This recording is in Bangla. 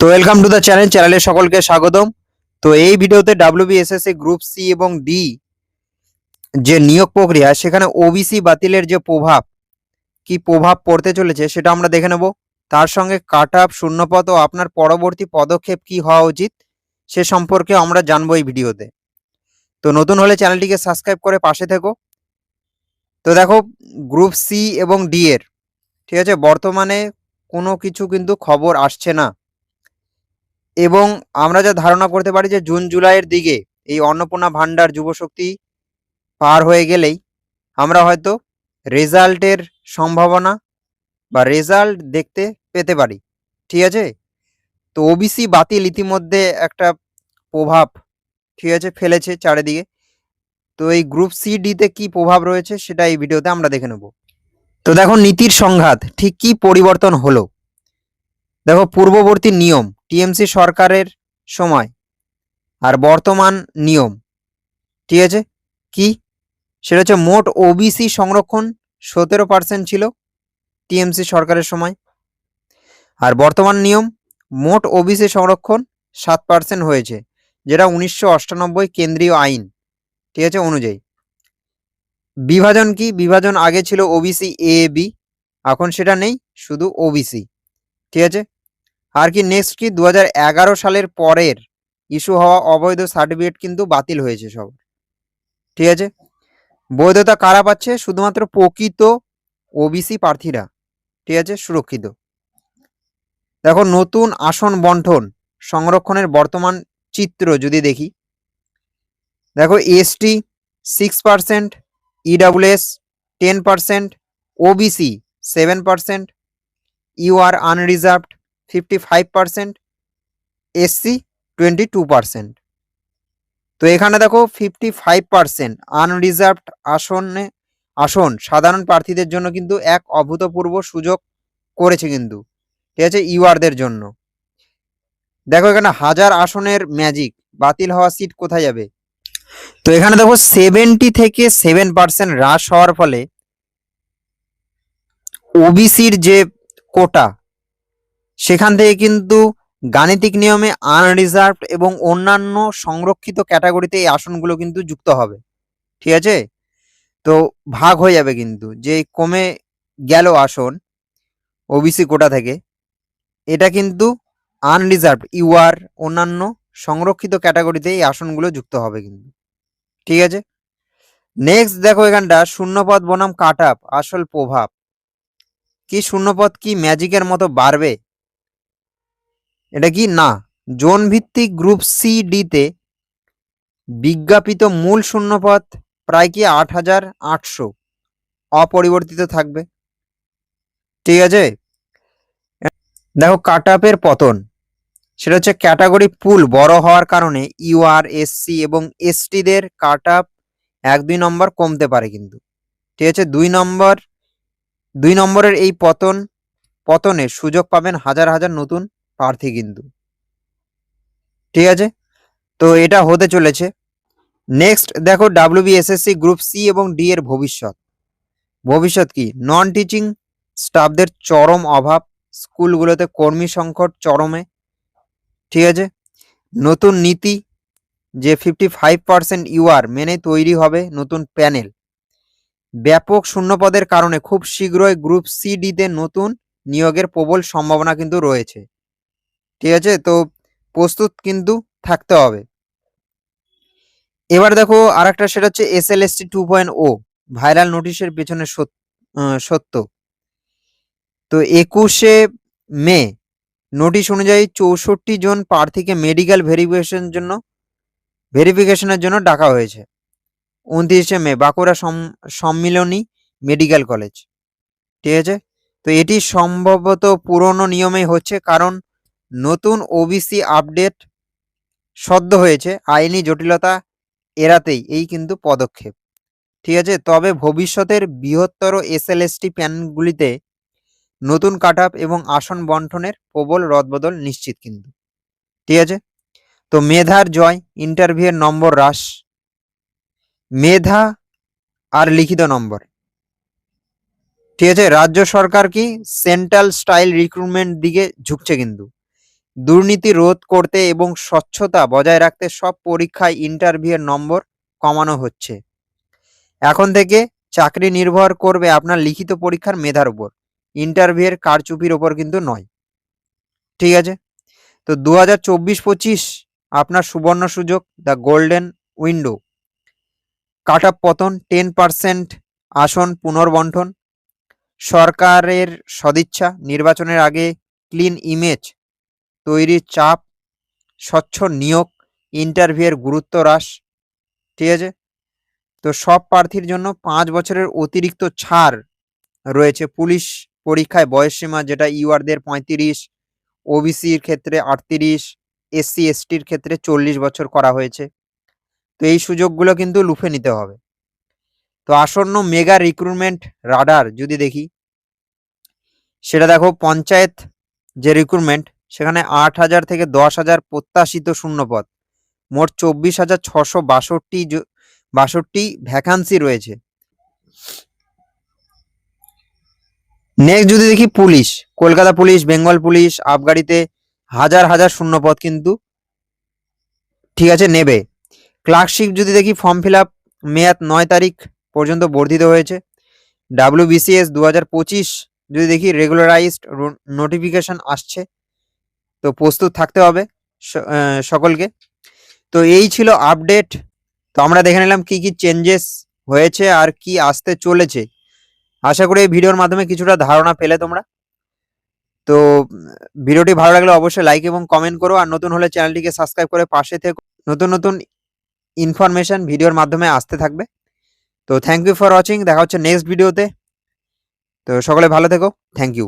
তো ওয়েলকাম টু দ্য চ্যানেলে সকলকে স্বাগতম। তো এই ভিডিওতে ডাব্লিউবিএসএসসি গ্রুপ সি এবং ডি যে নিয়োগ প্রক্রিয়া সেখানে ওবিসি বাতিলের যে কি প্রভাব পড়তে চলেছে সেটা আমরা দেখে নেব। তার সঙ্গে কাট অফ, শূন্যপদ ও আপনার পরবর্তী পদক্ষেপ কি হওয়া উচিত সে সম্পর্কে আমরা জানবো এই ভিডিওতে। তো নতুন হলে চ্যানেলটিকে সাবস্ক্রাইব করে পাশে থেকো। তো দেখো, গ্রুপ সি এবং ডি এর ঠিক আছে, বর্তমানে কোনো কিছু কিন্তু খবর আসছে না এবং আমরা যা ধারণা করতে পারি যে জুন জুলাইয়ের দিকে এই অন্নপূর্ণা ভান্ডার যুবশক্তি পার হয়ে গেলেই আমরা হয়তো রেজাল্টের সম্ভাবনা বা রেজাল্ট দেখতে পেতে পারি। ঠিক আছে, তো ওবিসি বাতিল ইতিমধ্যে একটা প্রভাব ঠিক আছে ফেলেছে চারিদিকে। তো এই গ্রুপ সি ডিতে কি প্রভাব রয়েছে সেটা এই ভিডিওতে আমরা দেখে নেব। তো দেখো, নীতির সংঘাত ঠিক কি পরিবর্তন হলো। দেখো, পূর্ববর্তী নিয়ম টিএমসি সরকারের সময় আর বর্তমান নিয়ম ঠিক আছে কি, সেটা হচ্ছে মোট ওবিসি সংরক্ষণ 17% ছিল টিএমসি সরকারের সময়, আর বর্তমান নিয়ম মোট ওবিসি সংরক্ষণ 7% হয়েছে, যেটা 1998 কেন্দ্রীয় আইন ঠিক আছে অনুযায়ী। বিভাজন কি, বিভাজন আগে ছিল ওবিসি এ বি, এখন সেটা নেই, শুধু ওবিসি। ঠিক আছে, আর কি নেক্সট কি 2011 সালের পরের ইস্যু হওয়া অবৈধ সার্টিফিকেট কিন্তু বাতিল হয়েছে সব। ঠিক আছে, বৈধতা কারা পাচ্ছে, শুধুমাত্র প্রকৃত ওবিসি প্রার্থীরা ঠিক আছে সুরক্ষিত। দেখো, নতুন আসন বন্টন সংরক্ষণের বর্তমান চিত্র যদি দেখি, দেখো ST 6%, EWS 10%, OBC 7%, UR unreserved 55%, SC 22%। তো এখানে দেখো 55% আনরিজার্ভড আসন সাধারণ প্রার্থীদের জন্য কিন্তু এক অভূতপূর্ব সুযোগ করেছে কিন্তু ঠিক আছে ইউআরদের জন্য। দেখো এখানে 1000 আসনের ম্যাজিক, বাতিল হওয়া সিট কোথায় যাবে। তো এখানে দেখো 70 থেকে 7% হ্রাস হওয়ার ফলে ওবিসির যে কোটা সেখান থেকে কিন্তু গাণিতিক নিয়মে আনরিজার্ভড এবং অন্যান্য সংরক্ষিত ক্যাটাগরিতে এই আসনগুলো কিন্তু যুক্ত হবে। ঠিক আছে, তো ভাগ হয়ে যাবে কিন্তু, যে কমে গেল আসন ওবিসি কোটা থেকে, এটা কিন্তু আনরিজার্ভড ইউআর অন্যান্য সংরক্ষিত ক্যাটাগরিতে এই আসনগুলো যুক্ত হবে কিন্তু। ঠিক আছে, নেক্সট দেখো এখানটা শূন্যপদ বনাম কাট আপ আসল প্রভাব কি, শূন্যপদ কি ম্যাজিকের মতো বাড়বে, এটা কি না। জোন ভিত্তিক গ্রুপ সি ডিতে বিজ্ঞাপিত মূল শূন্যপদ প্রায় কি 8800 অপরিবর্তিত থাকবে। ঠিক আছে, দেখো কাট আপের পতন, সেটা হচ্ছে ক্যাটাগরি পুল বড় হওয়ার কারণে ইউআর, এসসি এবং এসটিদের কাট আপ 1-2 নম্বর কমতে পারে কিন্তু। ঠিক আছে, দুই নম্বরের এই পতনে সুযোগ পাবেন হাজার হাজার নতুন প্রার্থী কিন্তু। ঠিক আছে, তো এটা হতে চলেছে। নেক্সট দেখো, ডাব্লিউবিএসএসসি গ্রুপ সি এবং ডি এর ভবিষ্যৎ কি, নন টিচিং স্টাফদের চরম অভাব, স্কুলগুলোতে কর্মী সংকট চরমে। ঠিক আছে, নতুন নীতি যে 55% ইউআর মেনে তৈরি হবে নতুন প্যানেল, ব্যাপক শূন্যপদের কারণে খুব শীঘ্রই গ্রুপ সি ডিতে নতুন নিয়োগের প্রবল সম্ভাবনা কিন্তু রয়েছে। ঠিক আছে, তো প্রস্তুত কিন্তু থাকতে হবে। এবার দেখো আরেকটা, সেটা হচ্ছে এসএলএসটি 2.0 ভাইরাল নোটিশের পেছনে সত্য। তো 21শে মে নোটিশ অনুযায়ী 64 জন প্রার্থীকে মেডিকেল ভেরিফিকেশনের জন্য ডাকা হয়েছে 29শে মে বাঁকুড়া সম্মিলনী মেডিকেল কলেজ। ঠিক আছে, তো এটি সম্ভবত পুরনো নিয়মেই হচ্ছে, কারণ নতুন ওবিসি আপডেট সদ্য হয়েছে, আইনি জটিলতা এড়াতেই এই কিন্তু পদক্ষেপ। ঠিক আছে, তবে ভবিষ্যতের বৃহত্তর এসএলএসটি প্যানেলগুলিতে নতুন কাট আপ এবং আসন বন্টনের প্রবল রদবদল নিশ্চিত কিন্তু। ঠিক আছে, তো মেধার জয়, ইন্টারভিউয়ের নম্বর হ্রাস, মেধা আর লিখিত নম্বর। ঠিক আছে, রাজ্য সরকার কি সেন্ট্রাল স্টাইল রিক্রুটমেন্ট দিকে ঝুঁকছে কিন্তু, দুর্নীতি রোধ করতে এবং স্বচ্ছতা বজায় রাখতে সব পরীক্ষায় ইন্টারভিউয়ের নম্বর কমানো হচ্ছে। এখন থেকে চাকরি নির্ভর করবে আপনার লিখিত পরীক্ষার মেধার উপর, ইন্টারভিউয়ের কারচুপির ওপর কিন্তু নয়। ঠিক আছে? তো 2024-25 আপনার সুবর্ণ সুযোগ, the golden window. Cut off পতন, 10% আসন পুনর্বণ্টন, সরকারের সদিচ্ছা, নির্বাচনের আগে ক্লিন ইমেজ তৈরির চাপ, স্বচ্ছ নিয়োগ, ইন্টারভিউয়ের গুরুত্ব হ্রাস। ঠিক আছে? তো সব প্রার্থীর জন্য 5 বছরের অতিরিক্ত ছাড় রয়েছে। পুলিশ পরীক্ষায় বয়সসীমা, যেটা ইউআরদের 35, ওবিসির ক্ষেত্রে 38, এসসি এসটির ক্ষেত্রে 40 বছর করা হয়েছে। তো এই সুযোগগুলো কিন্তু লুফে নিতে হবে। তো আসন্ন মেগা রিক্রুটমেন্ট রাডার যদি দেখি, সেটা দেখো পঞ্চায়েত যে রিক্রুটমেন্ট, সেখানে 8,000 থেকে 10,000 প্রত্যাশিত শূন্যপদ, মোট 24,662 ভ্যাকান্সি রয়েছে। নেক্সট যদি দেখি police, Kolkata police, Bengal police, আবগারিতে হাজার হাজার শূন্যপদ কিন্তু, ঠিক আছে, নেবে। ক্লার্কশিপ যদি দেখি, ফর্ম ফিল আপ মেয়াদ 9 তারিখ পর্যন্ত বর্ধিত হয়েছে। WBCS 2025 যদি দেখি, রেগুলারাইজড নোটিফিকেশন আসছে, তো প্রস্তুত থাকতে হবে সকলকে। তো এই ছিল আপডেট। তো আমরা দেখে নিলাম কি কি চেঞ্জেস হয়েছে আর কি আসতে চলেছে। আশা করি এই ভিডিওর মাধ্যমে কিছুটা ধারণা পেলে তোমরা। তো ভিডিওটি ভালো লাগলে অবশ্যই লাইক এবং কমেন্ট করো, আর নতুন হলে চ্যানেলটিকে সাবস্ক্রাইব করে পাশে থেকো। নতুন নতুন ইনফরমেশন ভিডিওর মাধ্যমে আসতে থাকবে। তো থ্যাংক ইউ ফর ওয়াচিং, দেখা হচ্ছে নেক্সট ভিডিওতে। তো সকলে ভালো থেকো, থ্যাংক ইউ।